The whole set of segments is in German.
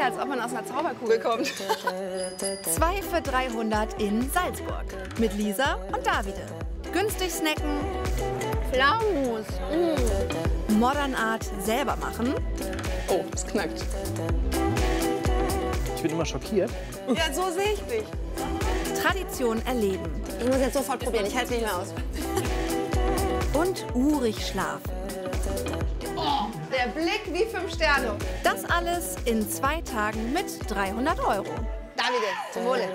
ja, als ob man aus einer Zauberkugel kommt. 2 für 300 in Salzburg. Mit Lisa und Davide. Günstig snacken, Pflaumenmus. Modern Art selber machen. Oh, es knackt. Ich bin immer schockiert. Ja, so sehe ich dich. Tradition erleben. Ich muss jetzt sofort probieren, ich halte es nicht mehr aus. Und urig schlafen. Oh, der Blick wie 5 Sterne. Das alles in 2 Tagen mit 300 €. Davide, zum Wohle.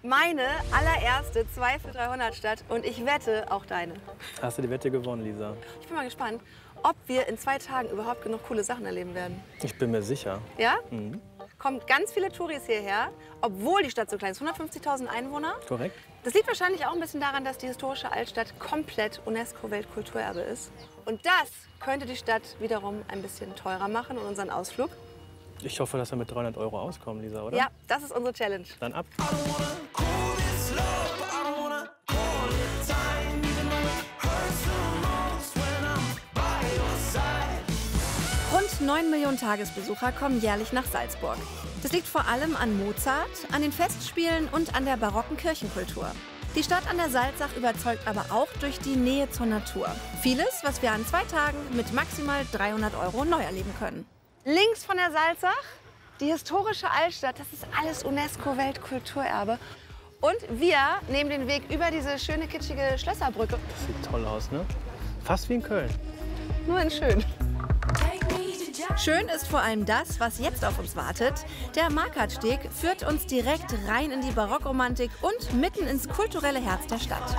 Meine allererste 2 für 300 Stadt und ich wette, auch deine. Hast du die Wette gewonnen, Lisa? Ich bin mal gespannt, ob wir in 2 Tagen überhaupt genug coole Sachen erleben werden. Ich bin mir sicher. Ja? Mhm. Kommen ganz viele Touris hierher, obwohl die Stadt so klein ist. 150.000 Einwohner. Korrekt. Das liegt wahrscheinlich auch ein bisschen daran, dass die historische Altstadt komplett UNESCO-Weltkulturerbe ist. Und das könnte die Stadt wiederum ein bisschen teurer machen und unseren Ausflug. Ich hoffe, dass wir mit 300 € auskommen, Lisa, oder? Ja, das ist unsere Challenge. Dann ab. Rund 9 Millionen Tagesbesucher kommen jährlich nach Salzburg. Das liegt vor allem an Mozart, an den Festspielen und an der barocken Kirchenkultur. Die Stadt an der Salzach überzeugt aber auch durch die Nähe zur Natur. Vieles, was wir an 2 Tagen mit maximal 300 € neu erleben können. Links von der Salzach, die historische Altstadt, das ist alles UNESCO-Weltkulturerbe. Und wir nehmen den Weg über diese schöne, kitschige Schlösserbrücke. Das sieht toll aus, ne? Fast wie in Köln. Nur in schön. Schön ist vor allem das, was jetzt auf uns wartet. Der Markatsteg führt uns direkt rein in die Barockromantik und mitten ins kulturelle Herz der Stadt.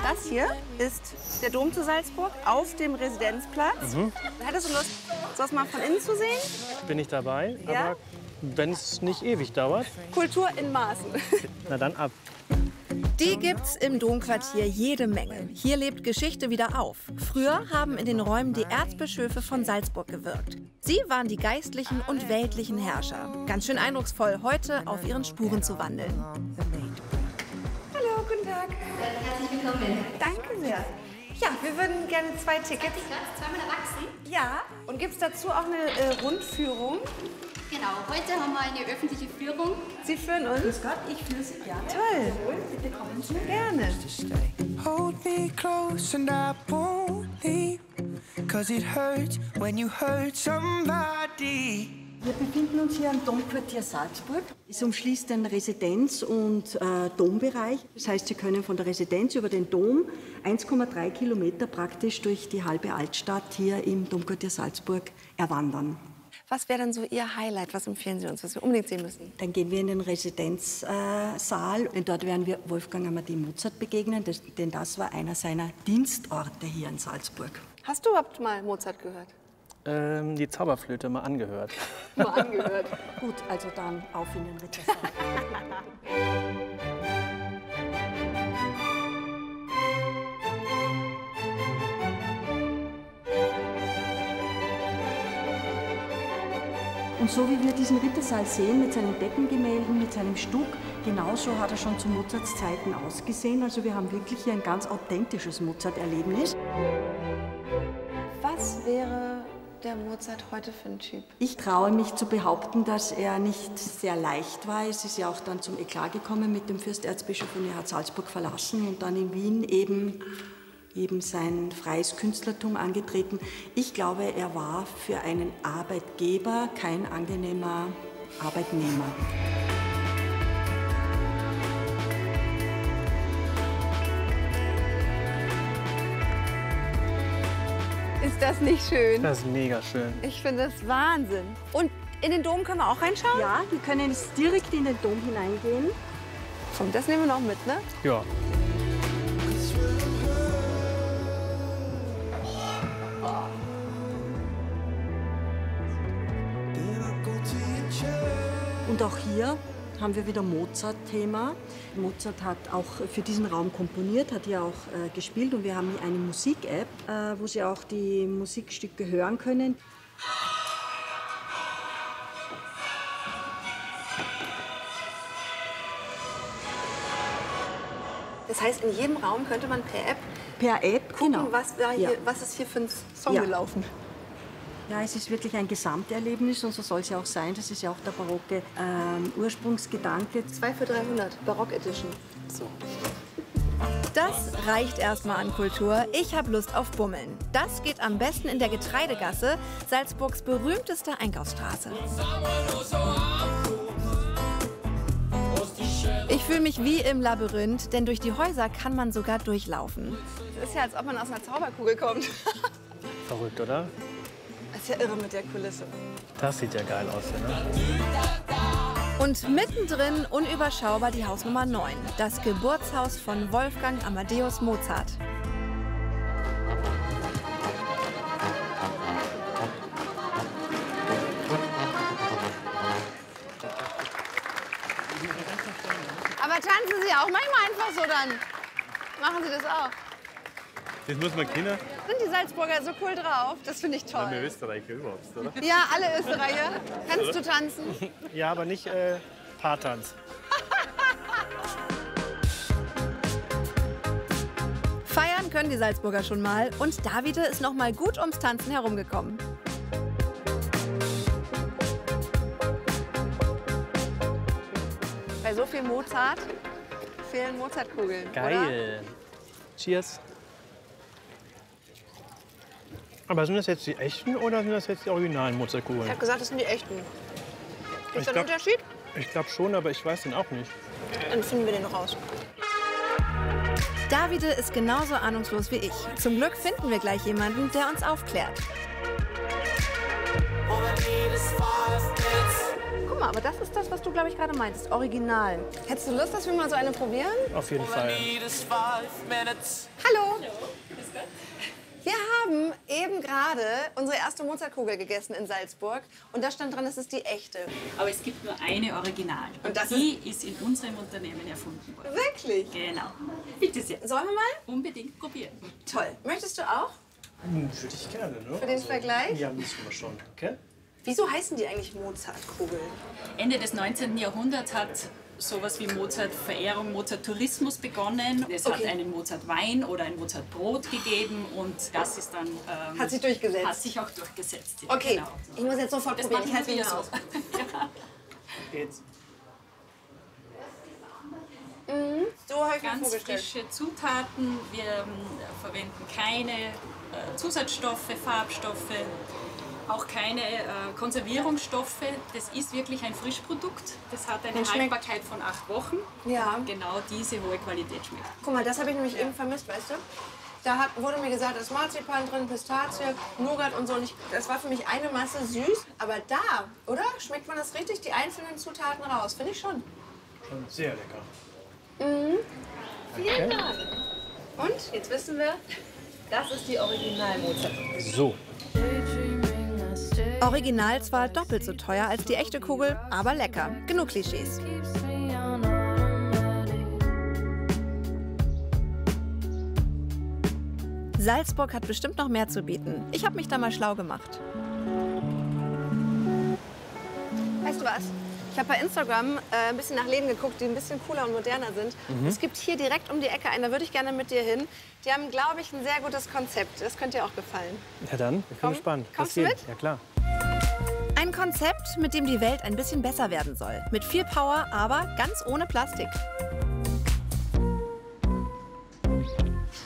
Das hier ist der Dom zu Salzburg auf dem Residenzplatz. Hättest du Lust, das mal von innen zu sehen? Bin ich dabei, Ja? aber wenn es nicht ewig dauert, Kultur in Maßen. na dann ab. Die gibt's im Domquartier jede Menge. Hier lebt Geschichte wieder auf. Früher haben in den Räumen die Erzbischöfe von Salzburg gewirkt. Sie waren die geistlichen und weltlichen Herrscher. Ganz schön eindrucksvoll, heute auf ihren Spuren zu wandeln. Hallo, guten Tag. Herzlich willkommen. Danke sehr. Ja, wir würden gerne 2 Tickets. Zweimal erwachsen. Ja. Und gibt es dazu auch eine Rundführung? Genau, heute haben wir eine öffentliche Führung. Sie führen uns? Grüß Gott, ich führe Sie gerne. Toll. Bitte kommen Sie. Gerne. Hold me close and I won't leave, 'cause it hurts when you hurt somebody. Wir befinden uns hier am Domquartier Salzburg. Es umschließt den Residenz- und Dombereich. Das heißt, Sie können von der Residenz über den Dom 1,3 Kilometer praktisch durch die halbe Altstadt hier im Domquartier Salzburg erwandern. Was wäre denn so Ihr Highlight? Was empfehlen Sie uns, was wir unbedingt sehen müssen? Dann gehen wir in den Residenzsaal und dort werden wir Wolfgang Amadeus Mozart begegnen, denn das war einer seiner Dienstorte hier in Salzburg. Hast du überhaupt mal Mozart gehört? Die Zauberflöte mal angehört. Mal angehört. Gut, also dann auf in den Rittersaal. Und so wie wir diesen Rittersaal sehen, mit seinen Deckengemälden, mit seinem Stuck, genauso hat er schon zu Mozarts Zeiten ausgesehen. Also wir haben wirklich hier ein ganz authentisches Mozart-Erlebnis. Was wäre der Mozart heute für ein Typ? Ich traue mich zu behaupten, dass er nicht sehr leicht war. Es ist ja auch dann zum Eklat gekommen mit dem Fürsterzbischof und er hat Salzburg verlassen und dann in Wien eben sein freies Künstlertum angetreten. Ich glaube, er war für einen Arbeitgeber kein angenehmer Arbeitnehmer. Ist das nicht schön? Das ist mega schön. Ich finde das Wahnsinn. Und in den Dom können wir auch reinschauen? Ja, wir können jetzt direkt in den Dom hineingehen. Komm, das nehmen wir noch mit, ne? Ja. Und auch hier haben wir wieder Mozart-Thema. Mozart hat auch für diesen Raum komponiert, hat hier auch gespielt und wir haben hier eine Musik-App, wo Sie auch die Musikstücke hören können. Das heißt, in jedem Raum könnte man per App gucken, genau. Was ist hier für ein Song gelaufen. Ja, es ist wirklich ein Gesamterlebnis und so soll es ja auch sein. Das ist ja auch der barocke Ursprungsgedanke. 2 für 300, Barock Edition. So. Das reicht erstmal an Kultur. Ich habe Lust auf Bummeln. Das geht am besten in der Getreidegasse, Salzburgs berühmteste Einkaufsstraße. Ich fühle mich wie im Labyrinth, denn durch die Häuser kann man sogar durchlaufen. Es ist ja, als ob man aus einer Zauberkugel kommt. Verrückt, oder? Das ist ja irre mit der Kulisse. Das sieht ja geil aus hier, ne? Und mittendrin unüberschaubar die Hausnummer 9, das Geburtshaus von Wolfgang Amadeus Mozart. Aber tanzen Sie auch manchmal einfach so dann? Machen Sie das auch? Das muss man kennen. Sind die Salzburger so cool drauf? Das finde ich toll. Wir Österreicher überhaupt, oder? Ja, alle Österreicher. Kannst du tanzen? Ja, aber nicht Paartanz. Feiern können die Salzburger schon mal und Davide ist noch mal gut ums Tanzen herumgekommen. Bei so viel Mozart fehlen Mozartkugeln. Geil. Oder? Cheers. Aber sind das jetzt die echten oder sind das jetzt die originalen Mozartkugeln? Ich habe gesagt, das sind die echten. Ist da ein Unterschied? Ich glaube schon, aber ich weiß den auch nicht. Dann finden wir den raus. Davide ist genauso ahnungslos wie ich. Zum Glück finden wir gleich jemanden, der uns aufklärt. Guck mal, aber das ist das, was du, glaube ich, gerade meintest. Original. Hättest du Lust, dass wir mal so eine probieren? Auf jeden Fall. Hallo. Wir haben eben gerade unsere erste Mozartkugel gegessen in Salzburg. Und da stand dran, das ist die echte. Aber es gibt nur eine Original. Und die ist in unserem Unternehmen erfunden worden. Wirklich? Genau. Bitte sehr. Sollen wir mal? Unbedingt probieren. Toll. Möchtest du auch? Würde ich gerne, ne? Für den Vergleich? Ja, müssen wir schon. Okay? Wieso heißen die eigentlich Mozartkugeln? Ende des 19. Jahrhunderts hat sowas wie Mozart-Verehrung, Mozart-Tourismus begonnen. Es hat einen Mozart-Wein oder ein Mozart-Brot gegeben und das ist dann... hat sich durchgesetzt? Hat sich auch durchgesetzt. Ja, okay, genau. Ich muss jetzt sofort probieren. Ich halte wieder ihn so. aus. Ja. Geht's. So habe ich mir Ganz vorgestellt. frische Zutaten. Wir verwenden keine Zusatzstoffe, Farbstoffe, auch keine Konservierungsstoffe. Das ist wirklich ein Frischprodukt. Das hat eine Haltbarkeit von 8 Wochen. Ja. Genau diese hohe Qualität schmeckt. Guck mal, das habe ich nämlich eben vermisst, weißt du? Da wurde mir gesagt, da ist Marzipan drin, Pistazie, Nougat und so. Und das war für mich eine Masse süß. Aber da, oder? Schmeckt man das richtig, die einzelnen Zutaten raus? Finde ich schon. Schon sehr lecker. Vielen Dank. Und jetzt wissen wir, das ist die Original-Mozart. So. Original zwar doppelt so teuer als die echte Kugel, aber lecker. Genug Klischees. Salzburg hat bestimmt noch mehr zu bieten. Ich habe mich da mal schlau gemacht. Weißt du was? Ich habe bei Instagram ein bisschen nach Läden geguckt, die ein bisschen cooler und moderner sind. Es gibt hier direkt um die Ecke einen, da würde ich gerne mit dir hin. Die haben, glaube ich, ein sehr gutes Konzept. Das könnte dir auch gefallen. Ja dann, ich bin gespannt. Kommst du mit? Ja klar. Ein Konzept, mit dem die Welt ein bisschen besser werden soll. Mit viel Power, aber ganz ohne Plastik.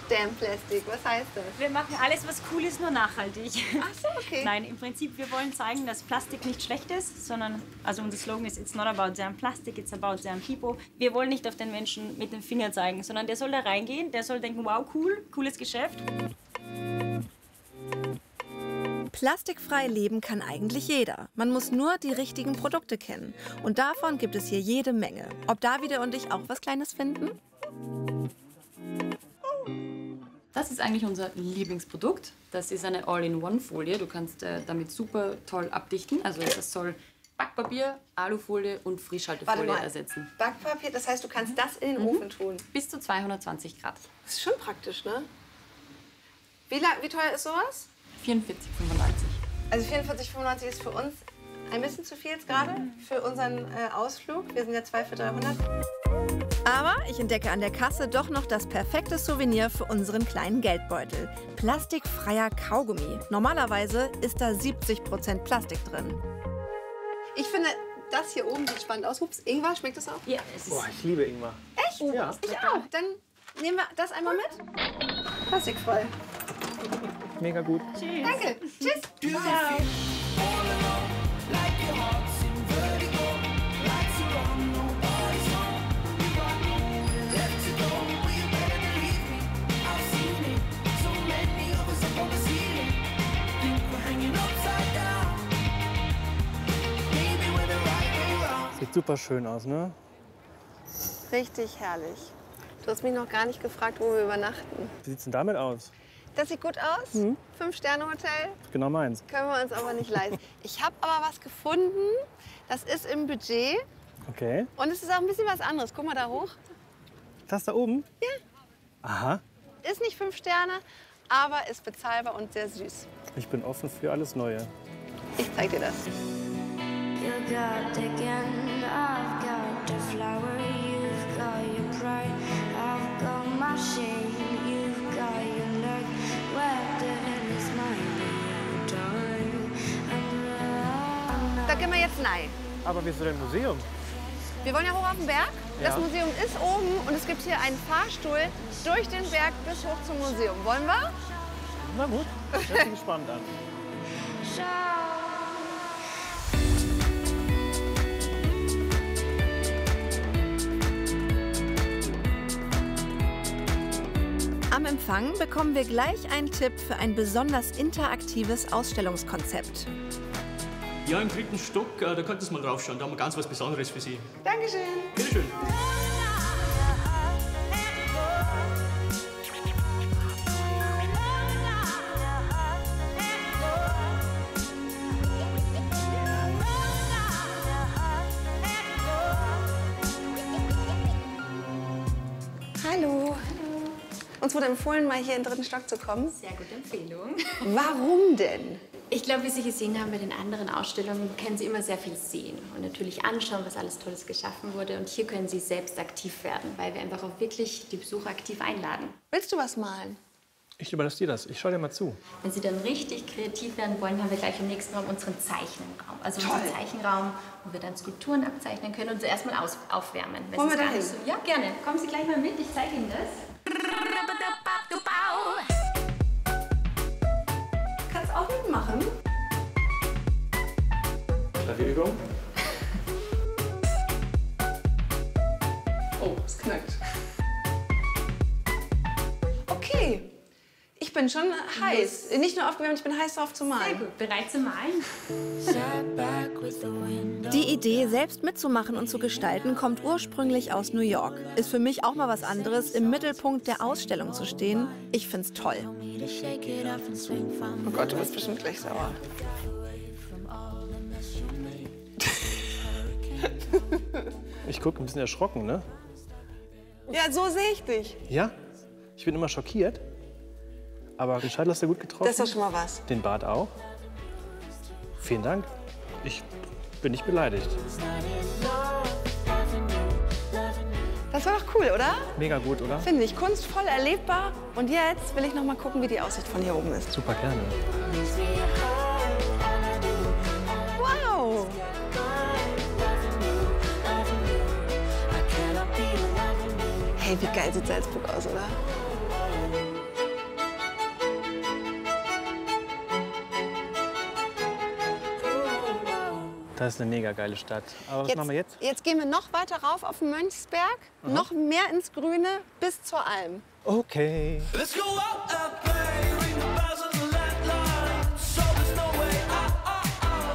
Damn Plastic, was heißt das? Wir machen alles, was cool ist, nur nachhaltig. Ach so, okay. Nein, im Prinzip, wir wollen zeigen, dass Plastik nicht schlecht ist, sondern, also unser Slogan ist, it's not about them plastic, it's about them people. Wir wollen nicht auf den Menschen mit dem Finger zeigen, sondern der soll da reingehen, der soll denken, wow, cool, cooles Geschäft. Plastikfrei leben kann eigentlich jeder. Man muss nur die richtigen Produkte kennen. Und davon gibt es hier jede Menge. Ob Davide und ich auch was Kleines finden? Das ist eigentlich unser Lieblingsprodukt. Das ist eine All-in-One-Folie. Du kannst damit super toll abdichten. Also das soll Backpapier, Alufolie und Frischhaltefolie ersetzen. Backpapier, das heißt, du kannst das in den Ofen tun? Bis zu 220 Grad. Das ist schon praktisch, ne? Wie teuer ist sowas? 44,95. Also 44,95 ist für uns ein bisschen zu viel jetzt gerade für unseren Ausflug. Wir sind ja 2 für 300. Aber ich entdecke an der Kasse doch noch das perfekte Souvenir für unseren kleinen Geldbeutel. Plastikfreier Kaugummi. Normalerweise ist da 70% Plastik drin. Ich finde, das hier oben sieht spannend aus. Ups, Ingwer, schmeckt das auch? Ja, es ist Boah, ich liebe Ingwer. Echt? Ja. Ich auch. Dann nehmen wir das einmal mit. Plastikfrei. Mega gut. Danke. Tschüss. Ciao. Sieht super schön aus, ne? Richtig herrlich. Du hast mich noch gar nicht gefragt, wo wir übernachten. Wie sieht's denn damit aus? Das sieht gut aus. 5-Sterne-Hotel. Genau meins. Können wir uns aber nicht leisten. Ich habe aber was gefunden. Das ist im Budget. Okay. Und es ist auch ein bisschen was anderes. Guck mal da hoch. Das da oben? Ja. Aha. Ist nicht 5 Sterne, aber ist bezahlbar und sehr süß. Ich bin offen für alles Neue. Ich zeig dir das. You got the gun, I've got the flower, you've got your pride, I've got my shame, you've got your luck. Where the hell is my time? Da gehen wir jetzt rein. Aber wieso denn Museum? Wir wollen ja hoch auf den Berg. Ja. Das Museum ist oben und es gibt hier einen Fahrstuhl durch den Berg bis hoch zum Museum. Wollen wir? Na gut, hört sich spannend an. Am Empfang bekommen wir gleich einen Tipp für ein besonders interaktives Ausstellungskonzept. Ja, im 3. Stock, da könntest du mal draufschauen. Da haben wir ganz was Besonderes für Sie. Dankeschön. Bitte schön. Hallo. Uns wurde empfohlen, mal hier in den 3. Stock zu kommen. Sehr gute Empfehlung. Warum denn? Ich glaube, wie Sie gesehen haben bei den anderen Ausstellungen, können Sie immer sehr viel sehen und natürlich anschauen, was alles Tolles geschaffen wurde. Und hier können Sie selbst aktiv werden, weil wir einfach auch wirklich die Besucher aktiv einladen. Willst du was malen? Ich überlasse dir das. Ich schaue dir mal zu. Wenn Sie dann richtig kreativ werden wollen, haben wir gleich im nächsten Raum unseren Zeichenraum. Also Toll. unseren Zeichenraum, wo wir dann Skulpturen abzeichnen können und sie erstmal aufwärmen. Wenn Wollen Sie wir es gar dahin? nicht so- Ja, gerne. Kommen Sie gleich mal mit, ich zeige Ihnen das. Kannst auch mitmachen. Übung? Oh, es knackt. Okay. Ich bin schon heiß. Nicht nur aufgewärmt, ich bin heiß drauf zu malen. Sehr gut. Bereit zu malen? Die Idee, selbst mitzumachen und zu gestalten, kommt ursprünglich aus New York. Ist für mich auch mal was anderes, im Mittelpunkt der Ausstellung zu stehen. Ich find's toll. Oh Gott, du bist bestimmt gleich sauer. Ich gucke ein bisschen erschrocken, ne? Ja, so sehe ich dich. Ja? Ich bin immer schockiert. Aber den Scheitel hast du gut getroffen. Das ist doch schon mal was. Den Bart auch. Vielen Dank. Ich bin nicht beleidigt. Das war doch cool, oder? Mega gut, oder? Finde ich. Kunstvoll erlebbar. Und jetzt will ich noch mal gucken, wie die Aussicht von hier oben ist. Super gerne. Wow! Hey, wie geil sieht Salzburg aus, oder? Das ist eine mega geile Stadt. Aber was machen wir jetzt? Jetzt gehen wir noch weiter rauf auf den Mönchsberg, noch mehr ins Grüne bis zur Alm. Okay. Let's go out and play, ring the bells on the landline, so there's no way out.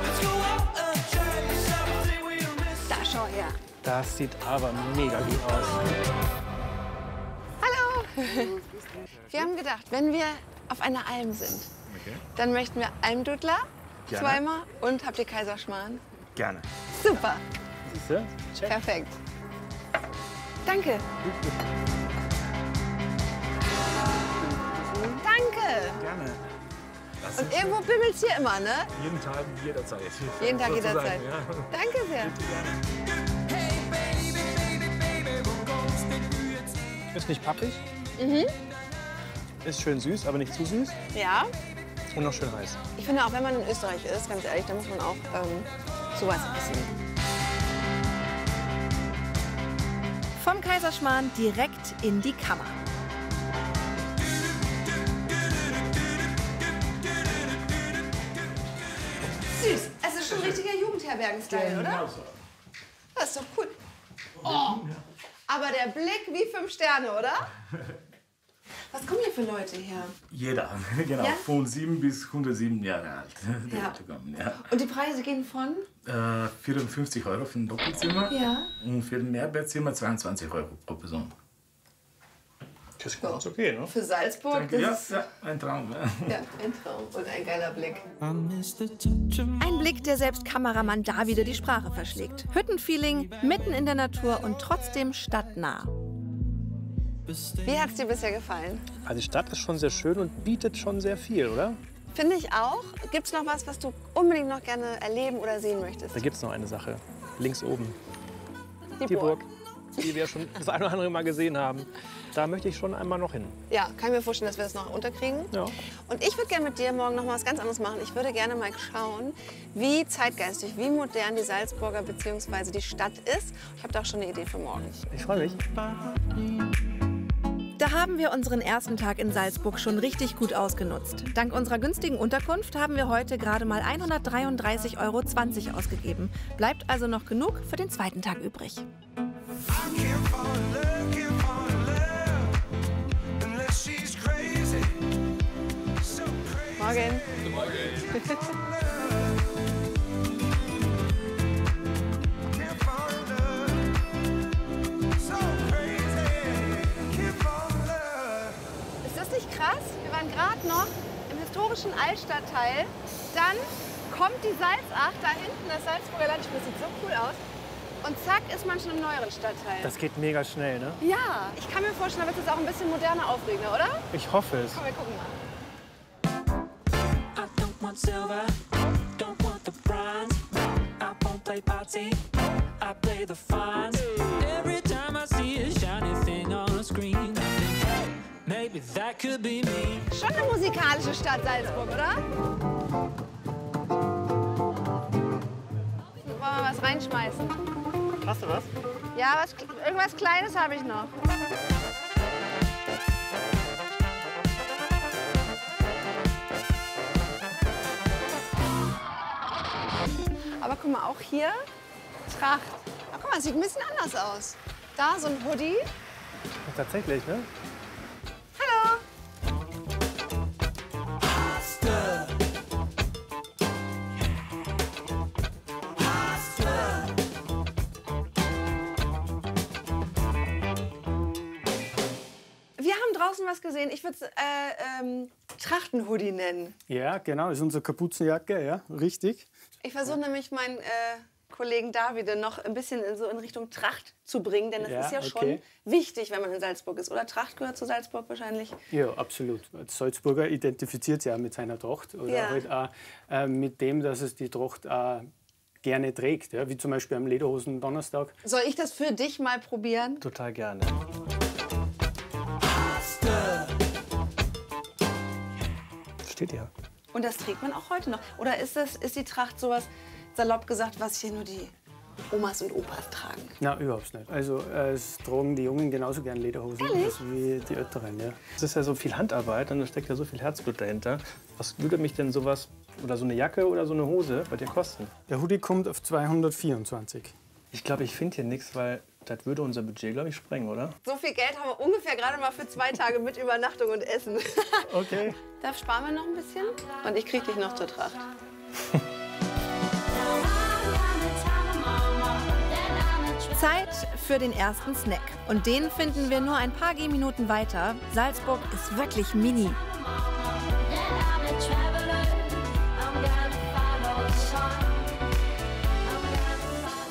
Let's go out and chase everything we miss. Da, schau her. Das sieht aber mega gut aus. Hallo! Wir haben gedacht, wenn wir auf einer Alm sind, dann möchten wir Almdudler Gerne. zweimal und habt ihr Kaiserschmarrn? Gerne. Super, Siehst du? Check. perfekt. Danke. Danke. Gerne. Und irgendwo bimmelt's hier immer, ne? Jeden Tag, jederzeit. Jeden Tag, Sozusagen, jederzeit. ja. Danke sehr. Hey baby, baby, baby, we're gonna Ist nicht pappig. Mhm. Ist schön süß, aber nicht zu süß. Ja. Und noch schön heiß. Ich finde auch, wenn man in Österreich ist, ganz ehrlich, da muss man auch sowas essen. Vom Kaiserschmarrn direkt in die Kammer. Süß. Es ist schon richtiger Jugendherbergen-Style, oder? Das ist doch cool. Oh. Aber der Blick wie 5 Sterne, oder? Was kommen hier für Leute her? Jeder, genau. Ja? Von 7 bis 107 Jahre alt. Die Ja. Leute kommen, ja. Und die Preise gehen von? 54 € für ein Doppelzimmer. Ja. Und für ein Mehrbettzimmer 22 € pro Person. Das ist ganz okay, ne? Für Salzburg? Danke. Ja, Das ist ja, ein Traum. Ja. ja, ein Traum und ein geiler Blick. Ein Blick, der selbst Kameramann Davide die Sprache verschlägt. Hüttenfeeling, mitten in der Natur und trotzdem stadtnah. Wie hat es dir bisher gefallen? Also die Stadt ist schon sehr schön und bietet schon sehr viel, oder? Finde ich auch. Gibt es noch was du unbedingt noch gerne erleben oder sehen möchtest? Da gibt es noch eine Sache. Links oben. Die Burg. Die wir schon das eine oder andere Mal gesehen haben. Da möchte ich schon einmal noch hin. Ja, kann ich mir vorstellen, dass wir das noch unterkriegen. Ja. Und ich würde gerne mit dir morgen noch mal was ganz anderes machen. Ich würde gerne mal schauen, wie zeitgeistig, wie modern die Salzburger bzw. die Stadt ist. Ich habe da auch schon eine Idee für morgen. Ich freue mich. Da haben wir unseren ersten Tag in Salzburg schon richtig gut ausgenutzt. Dank unserer günstigen Unterkunft haben wir heute gerade mal 133,20 € ausgegeben. Bleibt also noch genug für den zweiten Tag übrig. Morgen. Ist das nicht krass? Wir waren gerade noch im historischen Altstadtteil. Dann kommt die Salzacht, da hinten das Salzburger Landspiel, das sieht so cool aus. Und zack, ist man schon im neueren Stadtteil. Das geht mega schnell, ne? Ja, ich kann mir vorstellen, da wird es auch ein bisschen moderner, aufregender, oder? Ich hoffe es. Komm, wir gucken mal. Silver, don't want the bronze. I won't play party, I play the fines. Every time I see a shiny thing on a screen, I think, hey, maybe that could be me. Schon eine musikalische Stadt Salzburg, oder? Wollen wir was reinschmeißen? Hast du was? Ja, irgendwas Kleines habe ich noch. Aber guck mal, auch hier Tracht. Ach, guck mal, sieht ein bisschen anders aus. Da so ein Hoodie. Tatsächlich, ne? Hallo. Wir haben draußen was gesehen. Ich würde es Trachtenhoodie nennen. Ja, genau, das ist unsere Kapuzenjacke, ja, richtig. Ich versuche nämlich meinen Kollegen Davide noch ein bisschen in Richtung Tracht zu bringen, denn das Ja, ist ja okay. schon wichtig, wenn man in Salzburg ist. Oder Tracht gehört zu Salzburg wahrscheinlich? Ja, absolut. Als Salzburger identifiziert sich auch mit seiner Tracht oder Ja. halt auch mit dem, dass es die Tracht auch gerne trägt, ja, wie zum Beispiel am Lederhosen Donnerstag. Soll ich das für dich mal probieren? Total gerne. Steht ja. Und das trägt man auch heute noch. Oder ist die Tracht sowas, salopp gesagt, was hier nur die Omas und Opas tragen? Nein, überhaupt nicht. Also es tragen die Jungen genauso gern Lederhosen wie die Älteren. Ja. Es ist ja so viel Handarbeit und da steckt ja so viel Herzblut dahinter. Was würde mich denn sowas, oder so eine Jacke oder so eine Hose bei dir kosten? Der Hoodie kommt auf 224. Ich glaube, ich finde hier nichts, weil das würde unser Budget, glaube ich, sprengen, oder? So viel Geld haben wir ungefähr gerade mal für 2 Tage mit Übernachtung und Essen. Okay. Da sparen wir noch ein bisschen und ich krieg dich noch zur Tracht. Zeit für den ersten Snack. Und den finden wir nur ein paar Gehminuten weiter. Salzburg ist wirklich mini.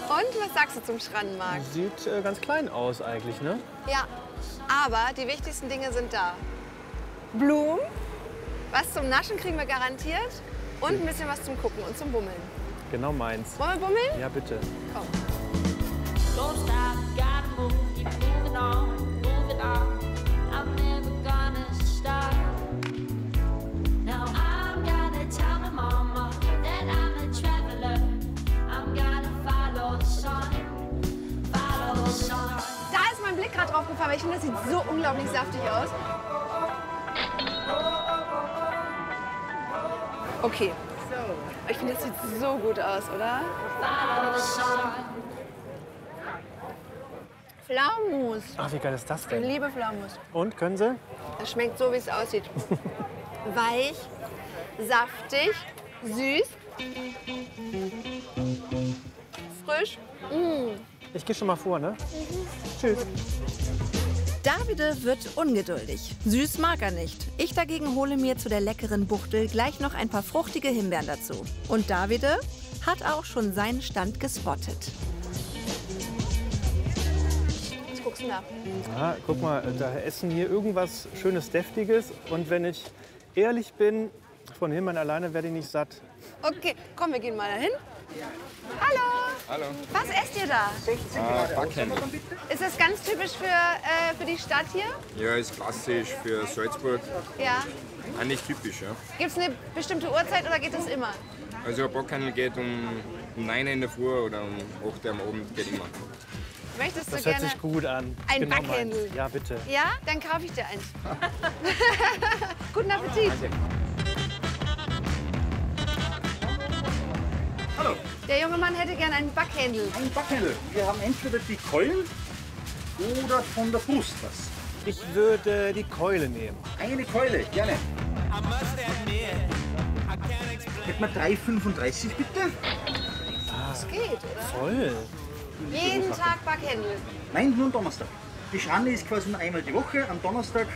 Und was sagst du zum Schranenmarkt? Sieht ganz klein aus eigentlich, ne? Ja, aber die wichtigsten Dinge sind da. Blumen, was zum Naschen kriegen wir garantiert und ein bisschen was zum Gucken und zum Bummeln. Genau meins. Wollen wir bummeln? Ja, bitte. Komm. Don't stop, gotta move, keep moving on, moving on. gerade drauf gefallen, weil ich finde, das sieht so unglaublich saftig aus. Okay. Ich finde, das sieht so gut aus, oder? Pflaumenmus. Ach, wie geil ist das Ich denn? liebe Pflaumenmus. Und, können Sie? Das schmeckt so, wie es aussieht. Weich, saftig, süß, frisch. Ich gehe schon mal vor, ne? Tschüss. Davide wird ungeduldig. Süß mag er nicht. Ich dagegen hole mir zu der leckeren Buchtel gleich noch ein paar fruchtige Himbeeren dazu. Und Davide hat auch schon seinen Stand gespottet. Was guckst du da? Ah, guck mal, da essen hier irgendwas Schönes, Deftiges. Und wenn ich ehrlich bin, von Himbeeren alleine werde ich nicht satt. Okay, komm, wir gehen mal dahin. Hallo. Hallo. Was esst ihr da? Backhandel. Ist das ganz typisch für die Stadt hier? Ja, ist klassisch für Salzburg. Ja. Eigentlich typisch, ja. Gibt es eine bestimmte Uhrzeit oder geht das immer? Also ein Backhandel geht um 9 Uhr in der Früh oder um 8 Uhr am Abend, geht immer. Möchtest du Das hört gerne sich gut an. ein Genau Backhandel? meins. Ja, bitte. Ja, dann kaufe ich dir eins. Guten Appetit. Hallo. Der junge Mann hätte gerne einen Backhändel. Ein Backhändel. Wir haben entweder die Keulen oder von der Brust was. Ich würde die Keule nehmen. Eine Keule, gerne. Hätten wir 3,35 bitte? Das geht, oder? Voll. Jeden Tag Backhändel. Nein, nur am Donnerstag. Die Schranne ist quasi nur einmal die Woche. Am Donnerstag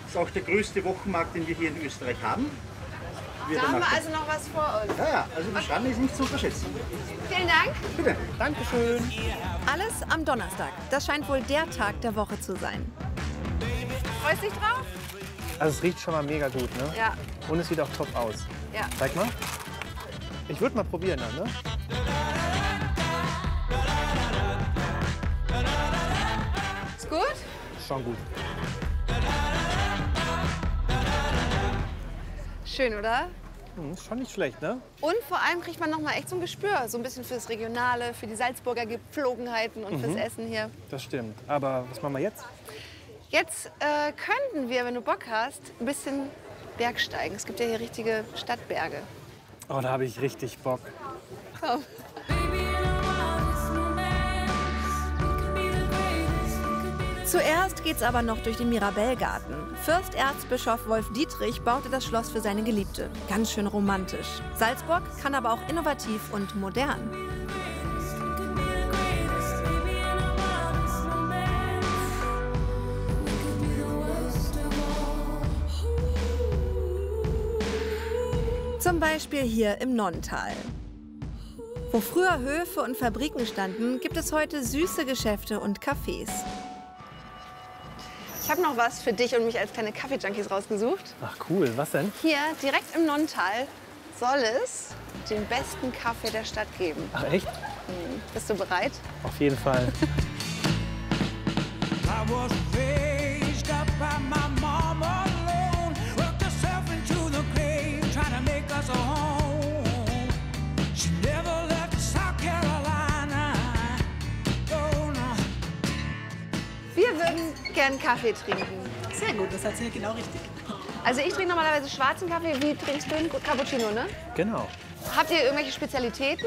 ist auch der größte Wochenmarkt, den wir hier in Österreich haben. Da haben wir also noch was vor uns. Ja, ja, also die Schranne ist nicht zu unterschätzen. Vielen Dank. Bitte. Dankeschön. Alles am Donnerstag. Das scheint wohl der Tag der Woche zu sein. Freust dich drauf? Also es riecht schon mal mega gut, ne? Ja. Und es sieht auch top aus. Ja. Zeig mal. Ich würde mal probieren dann, ne? Ist gut? Schon gut. Schön, oder? Ist schon nicht schlecht, ne? Und vor allem kriegt man noch mal echt so ein Gespür. So ein bisschen fürs Regionale, für die Salzburger Gepflogenheiten und fürs Essen hier. Das stimmt. Aber was machen wir jetzt? Jetzt könnten wir, wenn du Bock hast, ein bisschen Bergsteigen. Es gibt ja hier richtige Stadtberge. Oh, da habe ich richtig Bock. Komm. Zuerst geht's aber noch durch den Mirabellgarten. Fürsterzbischof Wolf Dietrich baute das Schloss für seine Geliebte. Ganz schön romantisch. Salzburg kann aber auch innovativ und modern. Zum Beispiel hier im Nonntal. Wo früher Höfe und Fabriken standen, gibt es heute süße Geschäfte und Cafés. Ich habe noch was für dich und mich als kleine Kaffee-Junkies rausgesucht. Ach cool, was denn? Hier, direkt im Nonntal, soll es den besten Kaffee der Stadt geben. Ach echt? Bist du bereit? Auf jeden Fall. I was raised up by my mom alone, worked herself into the grave, trying to make us a home. She never left South Carolina. Oh no. Wir würden gern Kaffee trinken. Sehr gut, das hat sie genau richtig. Also ich trinke normalerweise schwarzen Kaffee. Wie trinkst du ihn? Cappuccino, ne? Genau. Habt ihr irgendwelche Spezialitäten?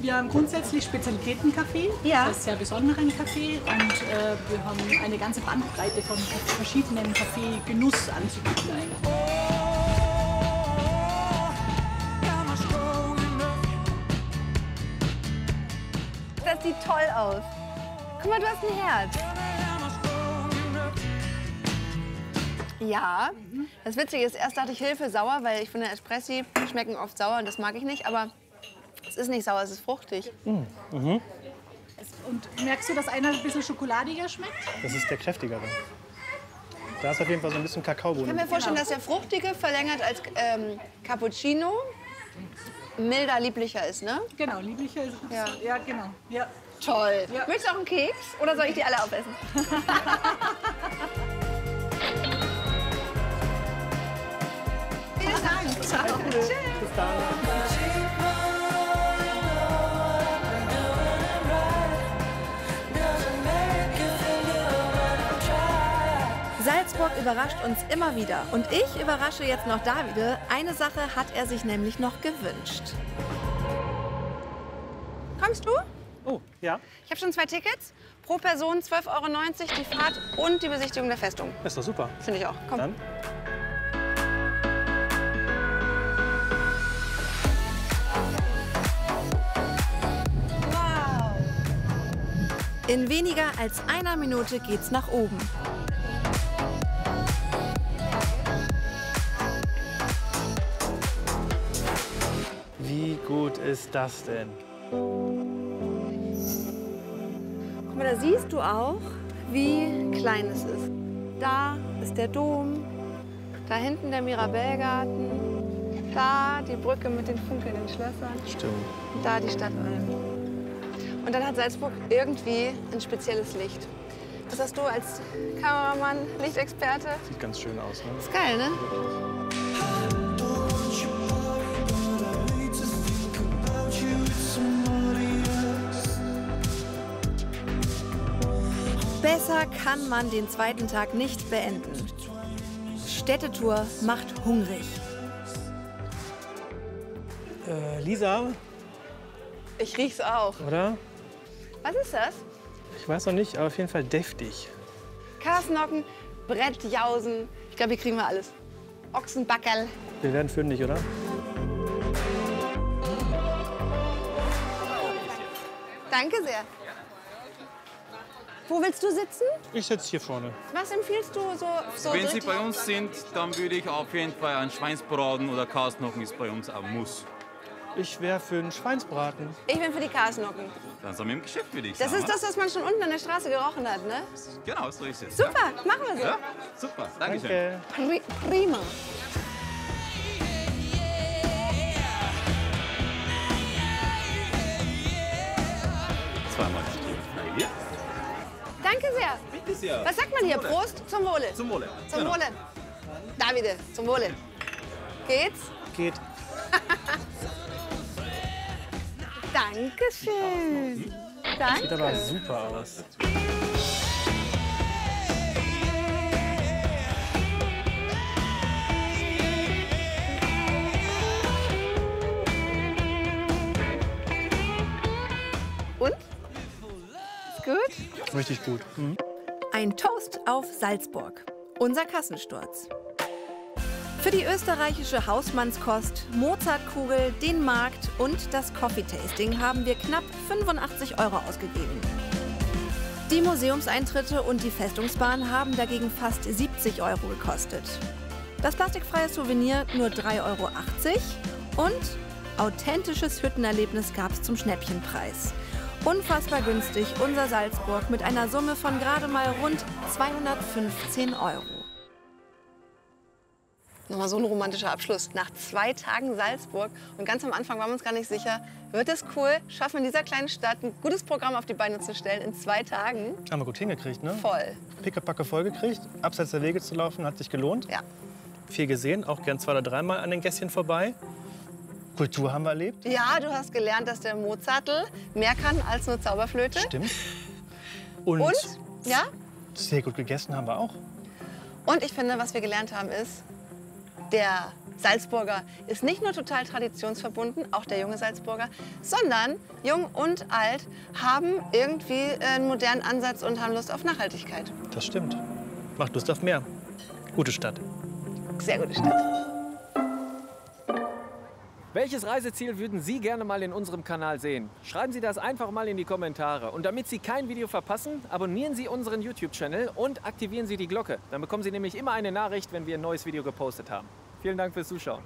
Wir haben grundsätzlich Spezialitäten-Kaffee, Ja. das ist sehr besonderen Kaffee und wir haben eine ganze Bandbreite von verschiedenen Kaffee-Genuss anzubieten. Das sieht toll aus. Guck mal, du hast ein Herz. Ja, das Witzige ist, erst dachte ich Hilfe sauer, weil ich finde, Espressi schmecken oft sauer und das mag ich nicht, aber es ist nicht sauer, es ist fruchtig. Mhm. Und merkst du, dass einer ein bisschen schokoladiger schmeckt? Das ist der kräftigere. Da ist auf jeden Fall so ein bisschen Kakaobohnen. Ich kann mir vorstellen, dass der fruchtige verlängert als Cappuccino milder, lieblicher ist, ne? Genau, lieblicher ist Ja. Ja, genau. Ja. Toll. Ja. Möchtest du auch einen Keks oder soll ich die alle aufessen? Vielen Dank. Ciao. Tschüss. Bis dann. Salzburg überrascht uns immer wieder. Und ich überrasche jetzt noch Davide. Eine Sache hat er sich nämlich noch gewünscht. Kommst du? Oh, ja. Ich habe schon 2 Tickets. Pro Person 12,90 € die Fahrt und die Besichtigung der Festung. Ist doch super. Finde ich auch. Komm. Dann. Wow. In weniger als einer Minute geht's nach oben. Wie gut ist das denn? Guck mal, da siehst du auch, wie klein es ist. Da ist der Dom, da hinten der Mirabellgarten, da die Brücke mit den funkelnden Schlössern. Stimmt. Und da die Stadtalm. Und dann hat Salzburg irgendwie ein spezielles Licht. Das hast du als Kameramann, Lichtexperte. Sieht ganz schön aus, ne? Ist geil, ne? Besser kann man den zweiten Tag nicht beenden. Städtetour macht hungrig. Lisa, Ich riech's auch. oder? Was ist das? Ich weiß noch nicht, aber auf jeden Fall deftig. Kasnocken, Brettjausen. Ich glaube, hier kriegen wir alles. Ochsenbackerl. Wir werden fündig, oder? Danke sehr. Wo willst du sitzen? Ich sitze hier vorne. Was empfiehlst du so Wenn Sie dritt- bei uns sind, dann würde ich auf jeden Fall ein Schweinsbraten oder Kasnochen ist bei uns ein Muss. Ich wäre für einen Schweinsbraten. Ich bin für die Kasnocken. Dann sind wir im Geschäft, würde ich Das sagen. ist das, was man schon unten an der Straße gerochen hat, ne? Genau, so ist es. Super, machen wir so. Ja, super. Dankeschön. Prima. Zweimal stehen. Ja. Danke sehr. Bitte sehr. Was sagt man hier? Zum Wohle. Prost, zum Wohle. Zum Wohle. Zum Genau. Wohle. Davide, zum Wohle. Geht's? Geht. Dankeschön. Sieht aber Danke. super aus. Und? Ist gut? Richtig gut. Mhm. Ein Toast auf Salzburg. Unser Kassensturz. Für die österreichische Hausmannskost, Mozartkugel, den Markt und das Coffee-Tasting haben wir knapp 85 € ausgegeben. Die Museumseintritte und die Festungsbahn haben dagegen fast 70 € gekostet. Das plastikfreie Souvenir nur 3,80 € und authentisches Hüttenerlebnis gab es zum Schnäppchenpreis. Unfassbar günstig unser Salzburg mit einer Summe von gerade mal rund 215 €. Nochmal so ein romantischer Abschluss. Nach 2 Tagen Salzburg und ganz am Anfang waren wir uns gar nicht sicher, wird es cool, schaffen in dieser kleinen Stadt ein gutes Programm auf die Beine zu stellen in 2 Tagen? Haben wir gut hingekriegt, ne? Voll. Pickepacke voll gekriegt. Abseits der Wege zu laufen, hat sich gelohnt. Ja. Viel gesehen, auch gern 2 oder 3 Mal an den Gässchen vorbei. Kultur haben wir erlebt. Ja, du hast gelernt, dass der Mozartl mehr kann als nur Zauberflöte. Stimmt. Und, Ja? sehr gut gegessen haben wir auch. Und ich finde, was wir gelernt haben, ist, der Salzburger ist nicht nur total traditionsverbunden, auch der junge Salzburger, sondern jung und alt haben irgendwie einen modernen Ansatz und haben Lust auf Nachhaltigkeit. Das stimmt. Macht Lust auf mehr. Gute Stadt. Sehr gute Stadt. Welches Reiseziel würden Sie gerne mal in unserem Kanal sehen? Schreiben Sie das einfach mal in die Kommentare. Und damit Sie kein Video verpassen, abonnieren Sie unseren YouTube-Channel und aktivieren Sie die Glocke. Dann bekommen Sie nämlich immer eine Nachricht, wenn wir ein neues Video gepostet haben. Vielen Dank fürs Zuschauen.